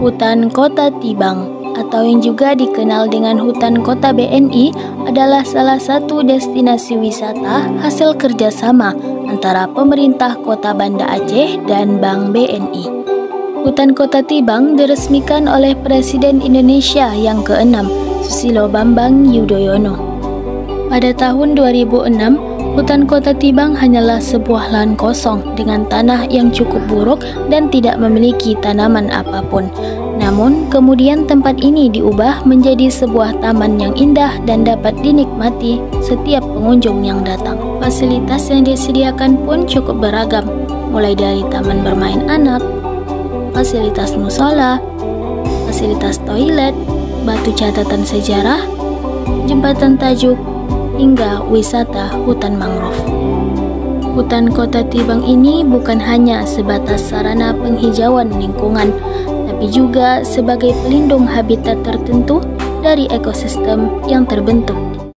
Hutan Kota Tibang atau yang juga dikenal dengan Hutan Kota BNI adalah salah satu destinasi wisata hasil kerjasama antara pemerintah Kota Banda Aceh dan Bank BNI. Hutan Kota Tibang diresmikan oleh Presiden Indonesia yang ke-6, Susilo Bambang Yudhoyono. Pada tahun 2006, Hutan Kota Tibang hanyalah sebuah lahan kosong dengan tanah yang cukup buruk dan tidak memiliki tanaman apapun. Namun, kemudian tempat ini diubah menjadi sebuah taman yang indah dan dapat dinikmati setiap pengunjung yang datang. Fasilitas yang disediakan pun cukup beragam, mulai dari taman bermain anak, fasilitas musola, fasilitas toilet, batu catatan sejarah, jembatan tajuk, hingga wisata hutan mangrove. Hutan Kota Tibang ini bukan hanya sebatas sarana penghijauan lingkungan, tapi juga sebagai pelindung habitat tertentu dari ekosistem yang terbentuk